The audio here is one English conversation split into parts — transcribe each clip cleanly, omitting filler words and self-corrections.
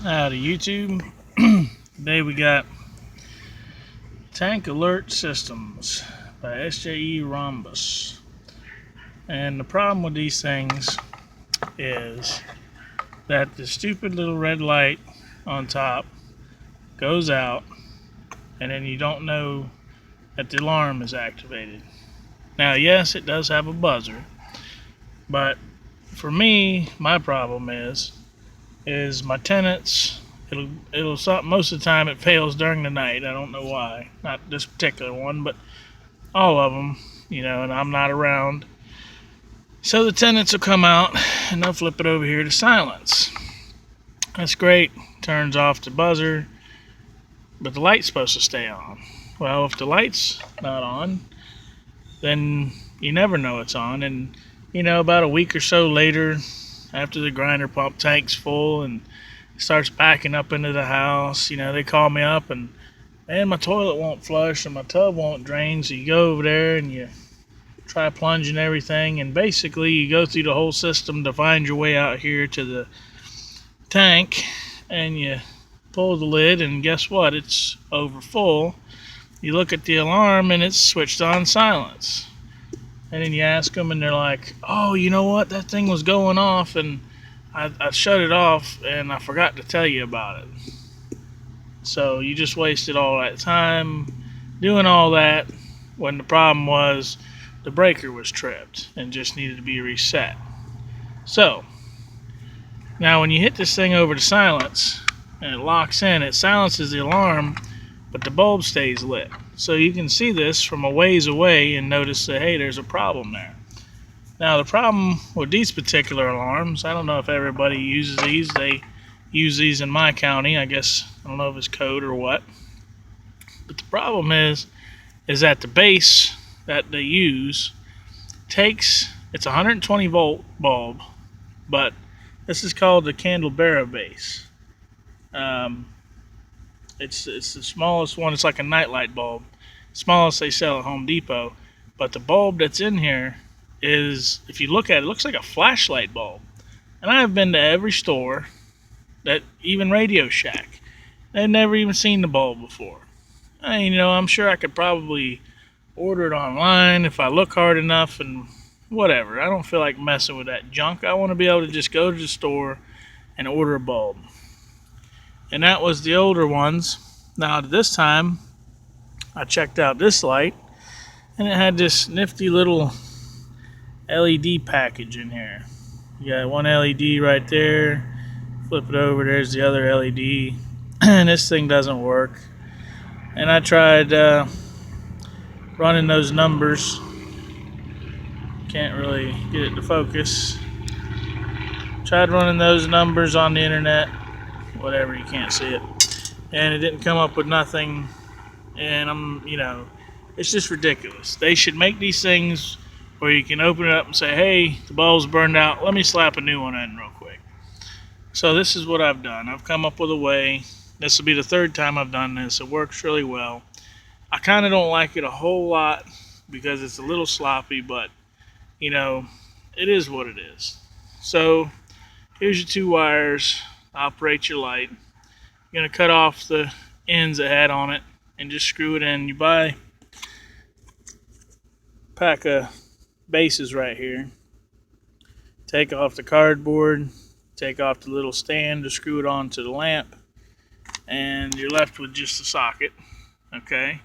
Out of YouTube. Today we got Tank Alert Systems by SJE Rhombus. And the problem with these things is that the stupid little red light on top goes out, and then you don't know that the alarm is activated. Now, yes, it does have a buzzer, but for me, my problem is my tenants. It'll stop most of the time. It fails during the night. I don't know why. Not this particular one, but all of them. And I'm not around. So the tenants will come out and they'll flip it over here to silence. That's great. Turns off the buzzer, but the light's supposed to stay on. Well, if the light's not on, then you never know it's on. And about a week or so later, after the grinder pump tank's full and starts backing up into the house, they call me up and my toilet won't flush and my tub won't drain. So you go over there and you try plunging everything, and basically you go through the whole system to find your way out here to the tank, and you pull the lid, and guess what? It's over full. You look at the alarm and it's switched on silence. And then you ask them, and they're like, "Oh, you know what? That thing was going off, and I shut it off, and I forgot to tell you about it." So you just wasted all that time doing all that when the problem was the breaker was tripped and just needed to be reset. So now when you hit this thing over to silence and it locks in, it silences the alarm, but the bulb stays lit. So you can see this from a ways away and notice that, hey, there's a problem there. Now the problem with these particular alarms, I don't know if everybody uses these. They use these in my county. I guess, I don't know if it's code or what. But the problem is that the base that they use it's a 120 volt bulb, but this is called the Candelabra base. It's the smallest one. It's like a nightlight bulb, smallest they sell at Home Depot. But the bulb that's in here is, if you look at it, it looks like a flashlight bulb. And I've been to every store, even Radio Shack. They've never even seen the bulb before. I'm sure I could probably order it online if I look hard enough and whatever. I don't feel like messing with that junk. I want to be able to just go to the store and order a bulb. And that was the older ones. Now this time I checked out this light, and it had this nifty little LED package in here. You got one LED right there. Flip it over, there's the other LED. And this thing doesn't work. And I tried running those numbers. Can't really get it to focus. Tried running those numbers on the internet. Whatever, you can't see it. And it didn't come up with nothing. And it's just ridiculous. They should make these things where you can open it up and say, hey, the bulb's burned out. Let me slap a new one in real quick. So this is what I've done. I've come up with a way. This will be the third time I've done this. It works really well. I kind of don't like it a whole lot because it's a little sloppy, but it is what it is. So here's your two wires to operate your light. You're going to cut off the ends it had on it and just screw it in. You buy a pack of bases right here. Take off the cardboard, take off the little stand to screw it onto the lamp, and you're left with just the socket. Okay,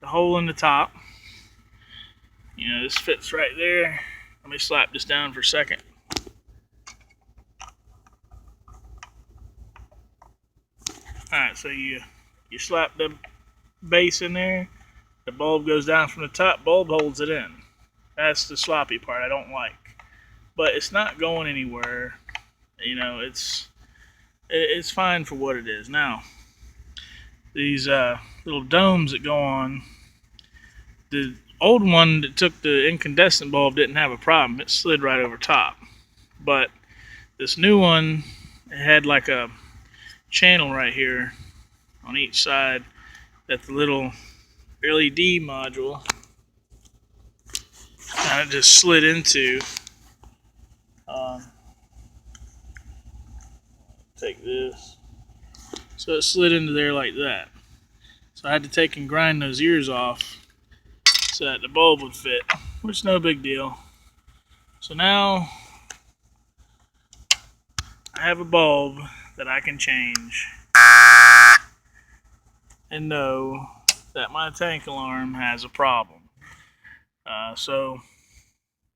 the hole in the top, this fits right there. Let me slap this down for a second. Alright, so you slap the base in there, the bulb goes down from the top, bulb holds it in. That's the sloppy part I don't like. But it's not going anywhere. It's fine for what it is. Now, these little domes that go on, the old one that took the incandescent bulb didn't have a problem. It slid right over top. But this new one, it had like a channel right here on each side that the little LED module kind of just slid into. Take this. So it slid into there like that. So I had to take and grind those ears off so that the bulb would fit, which is no big deal. So now I have a bulb that I can change and know that my tank alarm has a problem. So,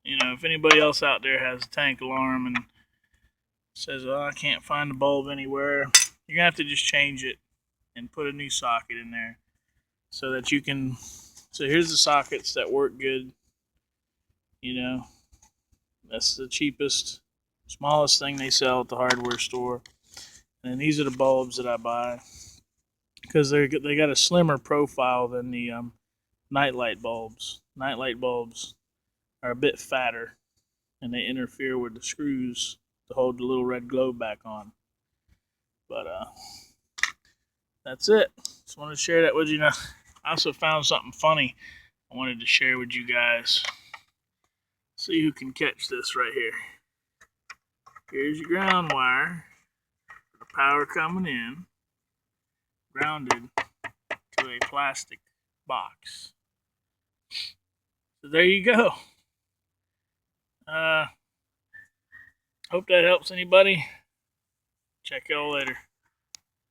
if anybody else out there has a tank alarm and says, oh, I can't find the bulb anywhere, you're going to have to just change it and put a new socket in there so that you can. So here's the sockets that work good. That's the cheapest, smallest thing they sell at the hardware store. And then these are the bulbs that I buy because they got a slimmer profile than the nightlight bulbs. Nightlight bulbs are a bit fatter, and they interfere with the screws to hold the little red globe back on. But that's it. Just wanted to share that with you. Now, I also found something funny I wanted to share with you guys. See who can catch this right here. Here's your ground wire for the power coming in, grounded to a plastic box. So there you go. Hope that helps anybody. Check y'all later.